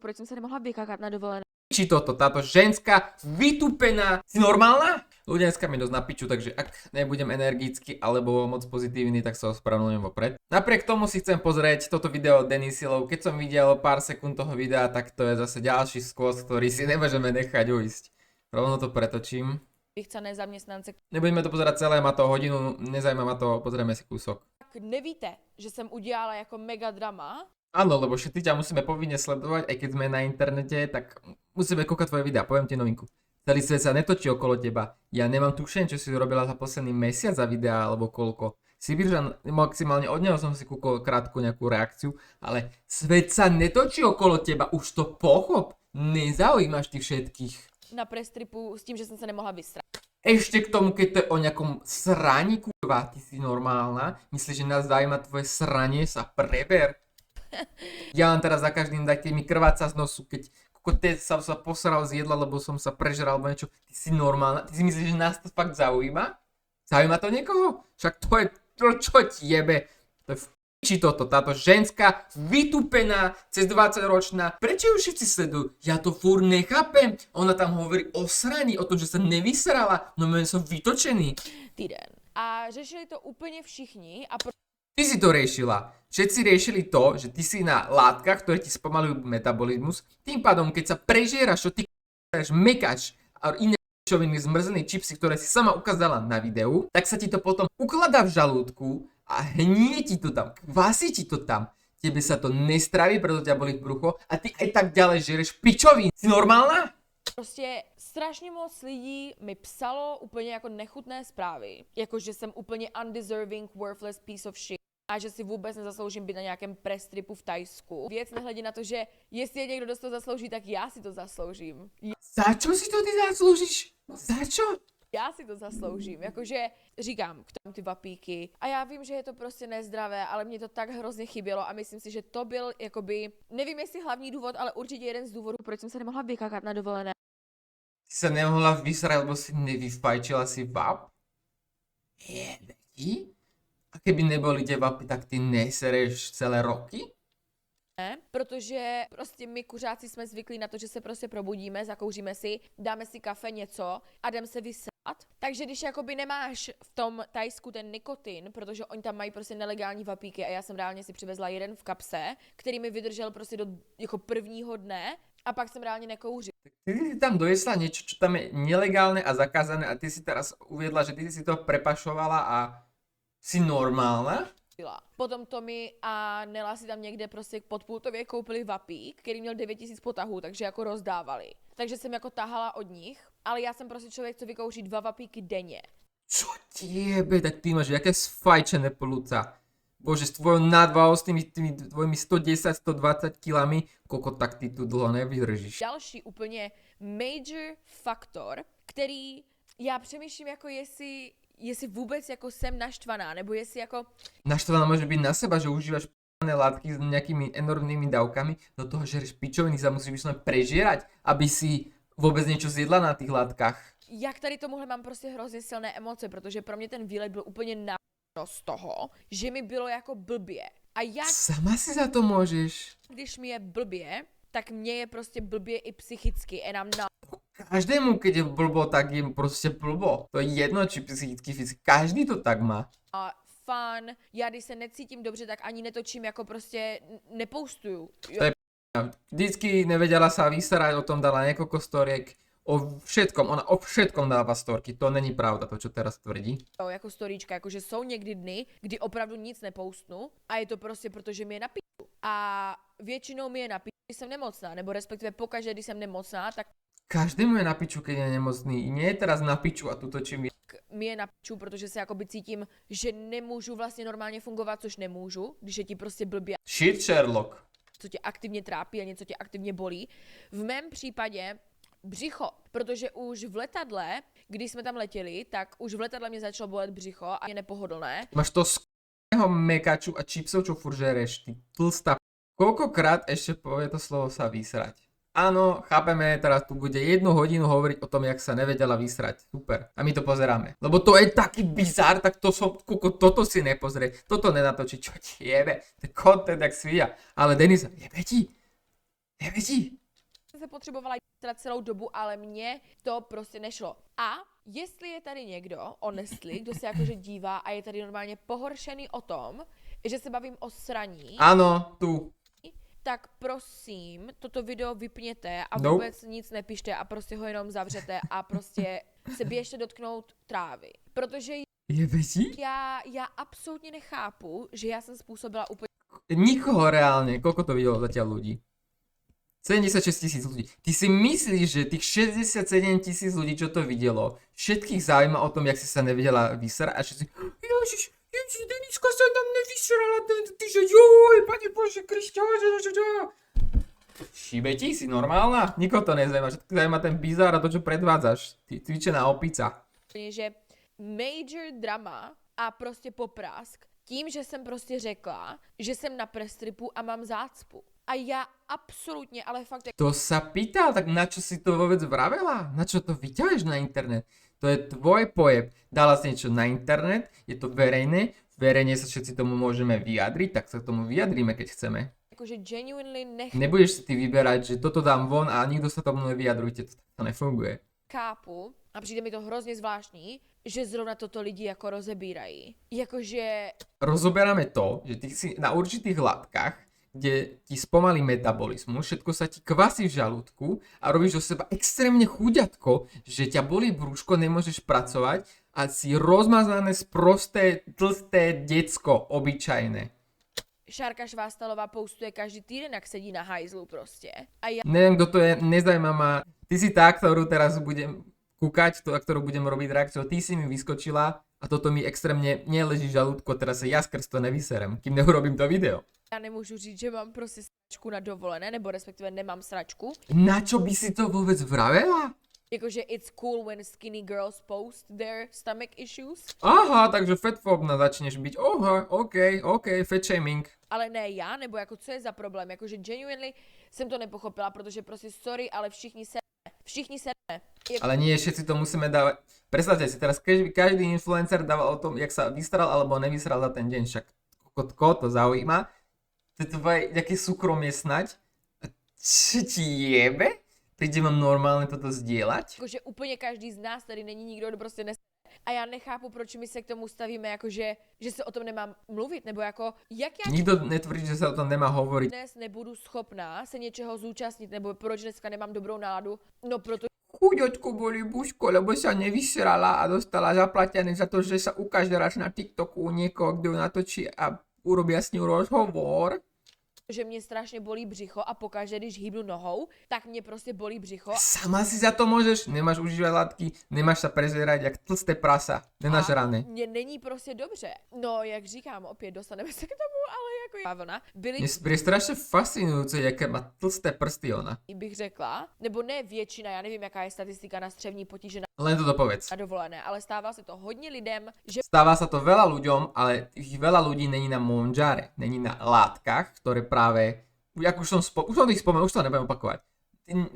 Proč jsem se nemohla vykakat na dovolené? Či toto, táto ženská vytupená, si normálna? Ľudia, dneska mi dosť na piču, takže ak nebudem energický alebo moc pozitívny, tak sa ospravedlňujem vopred. Napriek tomu si chcem pozrieť toto video od Denisilov. Keď som videl pár sekúnd toho videa, tak to je zase ďalší skôs, ktorý si nemôžeme nechať ujsť. Rovno to pretočím. Vychcané zaměstnance. Nebudeme to pozerať celé, má to hodinu, nezajíma ma to, pozrieme si kúsok. Tak nevíte, že jsem udělala jako mega drama? Áno, lebo všetci ťa musíme povinne sledovať, aj keď sme na internete, tak musíme kúkať tvoje videá. Poviem ti novinku. Celý svet sa netočí okolo teba. Ja nemám tušenie, čo si robila za posledný mesiac za videá, alebo koľko. Sibiržan, maximálne od neho som si kúkol krátku nejakú reakciu, ale svet sa netočí okolo teba, už to pochop. Nezaujímaš ty všetkých. Na prestripu s tím, že jsem se nemohla vysrat. Ešte k tomu, keď to je o nejakom sraní, kurva, ty si normálna. Myslíš, že nás zaujíma tvoje sranie, sa preber. Ja vám teraz za každým dajte mi krváca z nosu, keď som sa posral z jedla, lebo som sa prežral alebo niečo. Ty si normálna? Ty si myslíš, že nás to fakt zaujíma? Zaujíma to niekoho? Však to je to, čo ti jebe. To je v piči toto, táto ženská vytupená, cez 20-ročná. Prečo ju všetci sledujú? Ja to furt nechápem. Ona tam hovorí o sraní, o tom, že sa nevysrala. No men som vytočený. Týden. A řešili to úplně všichni a Ty si to riešila. Všetci riešili to, že ty si na látkach, ktoré ti spomalujú metabolizmus. Tým pádom, keď sa prežieraš, čo ty mekač a iné pičoviny, zmrzlené čipsy, ktoré si sama ukázala na videu, tak sa ti to potom ukladá v žalúdku a hnie ti to tam, kvasí ti to tam. Tebe sa to nestraví, preto ťa bolí brucho a ty aj tak ďalej žereš pičovín. Si normálna? prostě strašně moc lidí mi psalo úplně jako nechutné zprávy, jako že jsem úplně undeserving, worthless piece of shit a že si vůbec nezasloužím být na nějakém prestripu v Tajsku. Věc nehledě na to, že jestli je někdo, kdo si to zaslouží, tak já si to zasloužím. Za čo si to ty zaslúžiš? Za čo? Já si to zasloužím, jakože říkám k tomu ty vapíky a já vím, že je to prostě nezdravé, ale mě to tak hrozně chybělo a myslím si, že to byl jakoby, nevím jestli hlavní důvod, ale určitě jeden z důvodů, proč jsem se nemohla vykakat na dovolené. Si sa nemohla vysrať, lebo si nevyfajčila si vap? Jebe ti? A keby neboli tie vapy, tak ty nesereš celé roky? Ne, protože prostě my kuřáci jsme zvyklí na to, že se prostě probudíme, zakouříme si, dáme si kafe, něco a jdem se vysát. Takže když jakoby nemáš v tom Tajsku ten nikotin, protože oni tam mají prostě nelegální vapíky a já jsem reálně si přivezla jeden v kapse, který mi vydržel prostě do jako prvního dne a pak jsem reálně nekouřila. Ty si tam dojesla niečo, čo tam je nelegálne a zakázané a ty si teraz uviedla, že ty si to prepašovala a si normálna? Potom Tommy a Nela si tam někde prostě pod Pultově koupili vapík, který měl 9000 potahů, takže jako rozdávali. Takže jsem jako tahala od nich, ale já jsem prostě člověk, co vykouří 2 vapíky denně. Čo ti jebe, tak ty máš jaké sfajčené plúca. Bože, s tvojou nadváhou, s tými tvojimi 110-120 kilami, koľko tak ty tu dlho nevydržíš. Další úplně major faktor, který já přemýšlím jako jestli vůbec jako jsem naštvaná, nebo jestli jako... Naštvaná môže byť na seba, že užívaš p***ané látky s nejakými enormnými dávkami, do toho žereš pičoviny, sa musíš vyslovene prežierať, aby si vôbec niečo zjedla na tých látkach. Jak tady tomuhle mám prostě hrozně silné emoce, protože pro mě ten výlet byl úplně na z toho, že mi bylo jako blbě. A jak... Sama si za to môžeš. Když mi je blbě, tak mně je prostě blbě i psychicky. And I'm not... Každému, keď je blbo, tak je prostě blbo. To je jedno, či psychicky, fyzicky. Každý to tak má. Fun. Já když se necítím dobře, tak ani netočím, jako prostě nepoustuju. To je vždycky nevedela sa vysrať, o tom dala niekoľko storiek. O všetkom, ona o všetkom dáva storky, to není pravda, to čo teraz tvrdí. Jako storíčka, jakože jsou někdy dny, kdy opravdu nic nepoustnu a je to prostě protože mi je na piču. A většinou mi je na piču, když jsem nemocná, nebo respektive pokaždé, když jsem nemocná, tak každému je na piču, keď je nemocný. Nie je teraz na piču a tuto čím je. Mi je na piču, protože se jakoby cítím, že nemůžu vlastně normálně fungovat, což nemůžu, když je ti prostě blbě. Shit, Sherlock. Co tě aktivně trápí a něco tě aktivně bolí. V mém případě břicho, protože už v letadle, když jsme tam letěli, tak už v letadle mě začalo bolet břicho a je nepohodlné. Máš to skvělého mekaču a čipsov, čo furt žereš, ty tlstá. Koľkokrát ešte povie to slovo sa vysrať? Áno, chápeme, teraz tu bude 1 hodinu hovoriť o tom, jak sa nevedela vysrať. Super. A my to pozeráme. Lebo to je taký bizár, tak to som, toto si nepozrie. Toto nenatočí, čo ti jebe. To je content jak svíja. Ale Denisa, jebe ti? Nevěří. Jsem se potřebovala jít celou dobu, ale mně to prostě nešlo. A jestli je tady někdo, honestly, kdo se jakože dívá a je tady normálně pohoršený o tom, že se bavím o sraní, Ano, tu. tak prosím, toto video vypněte a Nope. vůbec nic nepište a prostě ho jenom zavřete a prostě se běžte dotknout trávy. Protože Je věří? já absolutně nechápu, že já jsem způsobila úplně Nikoho reálne, koľko to videlo zatiaľ ľudí? 76 000 ľudí. Ty si myslíš, že tých 67 000 ľudí, čo to videlo, všetkých zaujíma o tom, jak si sa nevedela vysrať a všetci Ježiš, Denička sa tam nevysrala, ty že joj, Pane Bože, Krišťo, Šibeti, si normálna? Nikoho to nezaujíma, všetko zaujíma ten bizár a to, čo predvádzaš. Ty cvičená opica. že major drama a prostě poprask tím, že jsem prostě řekla, že jsem na prestripu a mám zácpu. A já absolutně, ale fakt To sa pýtal, tak na čo si to vôbec vravela? Na čo to vyťahuješ na internet? To je tvoj pojeb. Dala si niečo na internet, je to verejné, verejne sa všetci tomu môžeme vyjadriť, tak sa tomu vyjadríme, keď chceme. jakože genuinely Nebudeš si ty vyberať, že toto dám von a nikto sa tomu nevyjadrujte, to nefunguje. nechápu a přijde mi to hrozně zvláštní, že zrovna toto lidi jako rozebírají. Jakože Rozoberáme to, že ty si na určitých látkach, kde ti spomalí metabolizmus, všetko sa ti kvasí v žalúdku a robíš do seba extrémne chuďatko, že ťa bolí brúško, nemôžeš pracovať a si rozmazané, sprosté, tlsté decko, obyčajné. Šárka Švástalová postuje každý týden, jak sedí na hajzlu prostě. A já Neviem, kto to je, nezajíma ma. Ty si tá, ktorú teraz budem kúkať, to, ktorú budem robiť reakciu. Ty si mi vyskočila a toto mi extrémne neleží v žalúdku, teraz sa ja skrz to nevyserem, kým neurobím to video. nemůžu říct, že mám prostě sračku na dovolené, nebo respektive nemám sračku. Na čo by si to vôbec vravela? Jakože it's cool when skinny girls post their stomach issues. Aha, takže fatphobna začneš byť. Oha, OK, fat shaming. Ale ne já, nebo jako co je za problém, jakože genuinely jsem to nepochopila, protože prostě sorry, ale všichni se Ale nie, všetci to musíme dávať. Predstavte si, teraz každý influencer dáva o tom, jak sa vysral alebo nevysral za ten deň, však koho to zaujíma. To je tvoje nejaké súkromie snať. Čo ti jebe? Príde vám normálne toto zdieľať? jakože úplně každý z nás tady není nikdo, kdo prostě nesere. A já nechápu, proč my se k tomu stavíme, jakože, že se o tom nemám mluvit, nebo jako, jak já Nikto netvrdí, že sa o tom nemá hovoriť. dnes nebudu schopná se něčeho zúčastnit, nebo proč dneska nemám dobrou náladu, no proto Chuďočku boli buško, lebo sa nevysrala a dostala zaplatené za to, že sa ukáže raz na TikToku niekoho, kto ju natočí a urobia s ňou rozhovor. že mě strašně bolí břicho a pokaždé, když hýbnu nohou, tak mě prostě bolí břicho. Sama si za to môžeš, nemáš užívať látky, nemáš sa prezerať jak tlsté prasa, nenažrané. Mně není prostě dobře. No, jak říkám, opět dostaneme se k tomu, ale jako je vlna. Byly, Je strašne fascinujúce, jaké má tlsté prsty ona. bych řekla, nebo ne většina, já nevím, jaká je statistika na střevní potíže Len to dopovedz. na dovolené, ale stává se to hodně lidem, že Stáva sa to veľa ľuďom, ale tých veľa ľudí není na monžare, není na látkach, ktoré práve, jak už som ich spomenul, už to nebudem opakovať.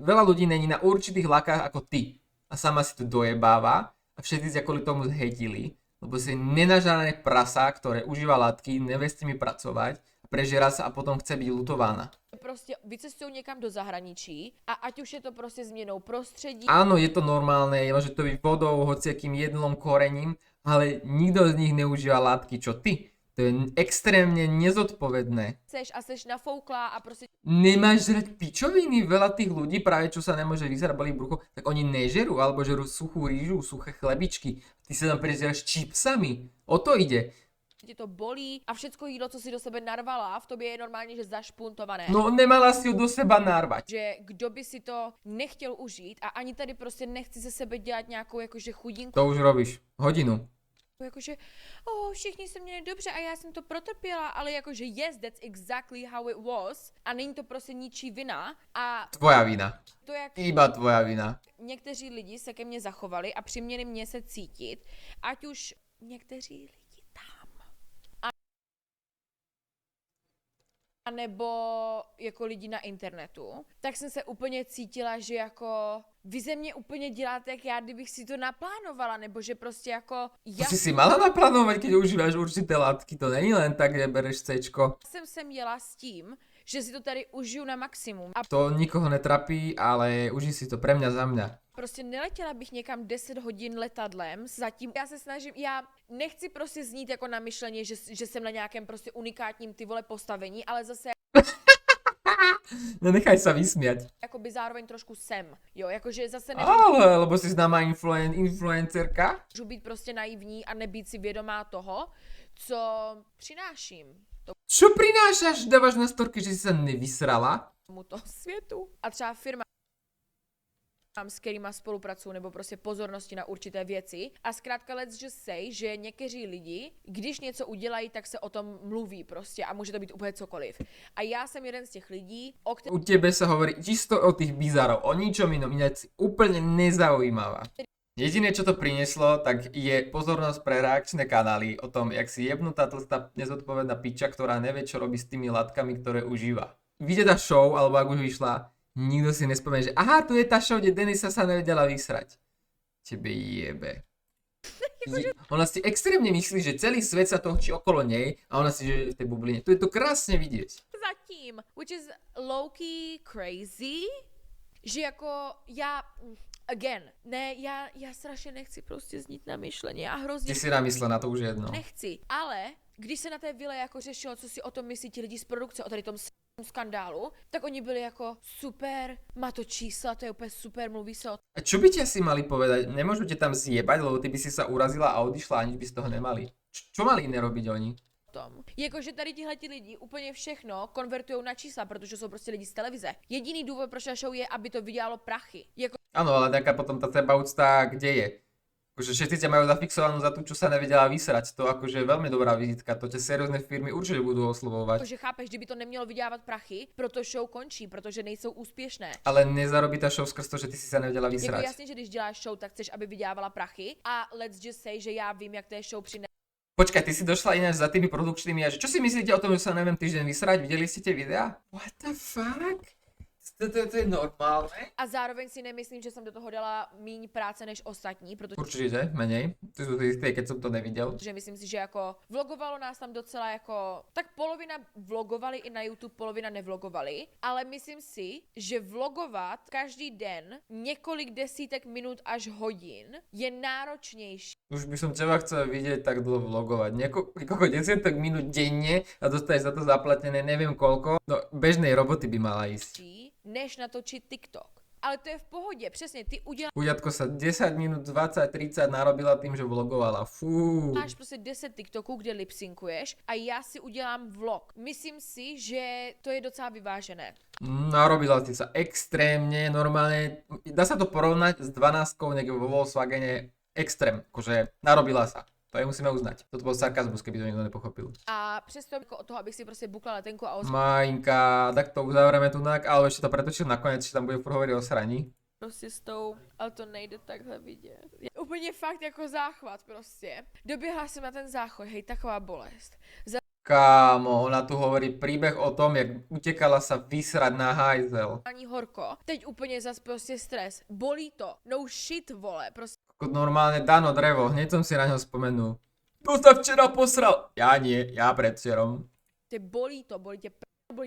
Veľa ľudí není na určitých látkach ako ty. A sama si to dojebáva a všetci sa kvôli tomu zhejtili, lebo si nenažrané prasa, ktoré užíva látky, nevie s nimi pracovať, prežera sa a potom chce byť lutovaná. prostě vycestují někam do zahraničí a ať už je to prostě změnou prostředí, Áno, je to normálne, môže to byť vodou, hociakým jedlom, korením, ale nikto z nich neužíva látky, čo ty. To je extrémne nezodpovedné. seš nafouklá a prostě Nemáš žrať pičoviny? Veľa tých ľudí, práve čo sa nemôže vyzerať, bolí brucho, tak oni nežerú, alebo žerú suchú rýžu, suché chlebičky. Ty sa tam prežeráš čipsami. O to ide. tě to bolí a všecko jídlo, co si do sebe narvala, v tobě je normálně, že zašpuntované. No nemala si ju do seba narvať. Že kdo by si to nechtěl užít a ani tady prostě nechci ze sebe dělat nějakou jakože chudinku, To už robíš. Hodinu. jakože všichni se měli dobře a já jsem to protrpěla, ale jakože yes, that's exactly how it was a není to prostě ničí vina a Tvoja vina. to, jak Iba tvoja vina. někteří lidi se ke mně zachovali a přiměli mě se cítit, ať už někteří lidi tam, a nebo jako lidi na internetu, tak jsem se úplně cítila, že jako vy ze mě úplně děláte, jak já, kdybych si to naplánovala, nebo že prostě jako To já si mala naplánovať, keď užívaš určité látky. To není len tak, že bereš Cčko. jsem sem jela s tím, že si to tady užiju na maximum. A To nikoho netrapí, ale užij si to pre mňa za mňa. prostě neletěla bych někam 10 hodin letadlem, zatím já se snažím, já nechci prostě znít jako na myšlení, že jsem na nějakém prostě unikátním ty vole postavení, ale zase Nenechaj sa vysmiať. jakoby zároveň trošku jsem, jo, jakože zase Ale, lebo si známa influencerka? nemůžu být prostě naivní a nebýt si vědomá toho, co přináším Čo prinášaš? Dávaš na storky, že si sa nevysrala? tomuto světu. A třeba firma, s kterýma spolupracuju, nebo prostě pozornosti na určité věci. A zkrátka let's just say, že někteří lidi, když něco udělají, tak se o tom mluví prostě a může to být úplně cokoliv. A já jsem jeden z těch lidí, o kterých U tebe sa hovorí čisto o tých bizárov, o ničom inom, ináč si úplne nezaujímavá. Jediné, čo to prinieslo, tak je pozornosť pre reakčné kanály o tom, jak si jebnutá tlstá nezodpovedná piča, ktorá nevie, čo robí s tými látkami, ktoré užíva. Vyjde tá show, alebo ak už vyšla, nikto si nespomenie, že aha, tu je tá show, kde Denisa sa nevedela vysrať. Tebe jebe. Ona si extrémne myslí, že celý svet sa točí okolo nej a ona si, že je v tej bubline. Tu je to krásne vidieť. zatím, which is low-key crazy, že jako já, again, ne, já strašně nechci prostě znít na myšlení a hrozně Ty si namyslená, to už je jedno. nechci, ale když se na té vile jako řešilo, co si o tom myslí ti lidi z produkce, o tady tom skandálu, tak oni byli jako super, má to čísla, to je úplně super, mluví se o A čo by ti asi mali povedať? Nemôžu ťa tam zjebať, lebo ty by si sa urazila a odišla, aniž by z toho nemali. Čo mali iné robiť oni? tom. Jakože tady tihleti lidi úplně všechno konvertujou na čísla, protože jsou prostě lidi z televize. Jediný důvod, proč na show je, aby to vydělalo prachy. Jako Áno, ale nejaká potom tá sebaúcta, kde je? Akože všetci ťa majú zafixovanú za tú, čo sa nevedela vysrať. To akože je veľmi dobrá vizitka. To ťa seriózne firmy určite budú oslovovať. že chápeš, kdyby to nemělo vydělávat prachy, proto show končí, protože nejsou úspěšné. Ale nezarobí tá show skrz to, že ty si sa nevedela Jako vysrať. jasně, že když děláš show, tak chceš, aby vydělávala prachy a let's just say, že já vím, jak té show přinese Počkaj, ty si došla ináč za tými produkčnými a že čo si myslíte o tom, že sa neviem týždeň vysrať? Videli ste tie videá? What the fuck? To je normálne? a zároveň si nemyslím, že jsem do toho dala míň práce než ostatní, protože Určite, menej. To sú tie, keď som to nevidel. myslím si, že jako vlogovalo nás tam docela jako, tak polovina vlogovali i na YouTube, polovina nevlogovali, ale myslím si, že vlogovat každý den několik desítek minut až hodin je náročnější Už by som teba chcel vidieť tak dlho vlogovať. Niekoľko desiatok minút denne a dostaneš za to zaplatené neviem koľko. No bežnej roboty by mala ísť. než natočit TikTok. Ale to je v pohodě, přesně, ty Uďatko sa 10 minút, 20, 30 narobila tým, že vlogovala. Fú. uděláš prostě 10 TikToků, kde lipsynkuješ a já si udělám vlog. Myslím si, že to je docela vyvážené. Narobila si sa extrémne, normálne. Dá sa to porovnať s 12 niekde vo Volkswagene. Extrém, akože narobila sa. To je musíme uznať. Toto bol sarkazmus, keby to niekto nepochopil. A přesto jako od toho, abych si prostě bukla letenku a Majinka, tak to uzavřeme tunak, ale ešte to pretočil nakoniec, že tam bude furt hovoriť o sraní. prostě s tou, ale to nejde takhle vidět. Je úplně fakt jako záchvat prostě. Doběhla jsem na ten záchod, hej, taková bolest. Kámo, ona tu hovorí príbeh o tom, jak utekala sa vysrať na hajzel. Ani horko. Teď úplně zas prostě stres. Bolí to. No shit, vole. Prostě Normálne Dano Drevo, hneď som si na ňo spomenul. To sa včera posral. Ja nie, ja predvčerom. bolí to, bolí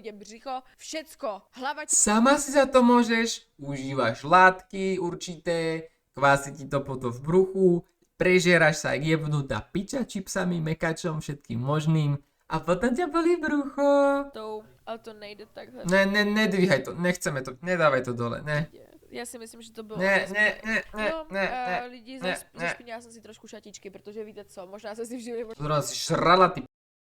tě břicho, všecko. Hlava Sama si za to môžeš, užívaš látky určité, kvási ti to potom v bruchu, prežieraš sa jak jebnutá piča čipsami, mekačom, všetkým možným a potom ťa bolí brucho. tou, ale to nejde takhle. Nedvíhaj to, nechceme to, nedávaj to dole, ne. Já si myslím, že to bylo... Ne. Lidi, zašpinila jsem si trošku šatičky, protože víte co, možná se si vžili... Zrovna si šrala ty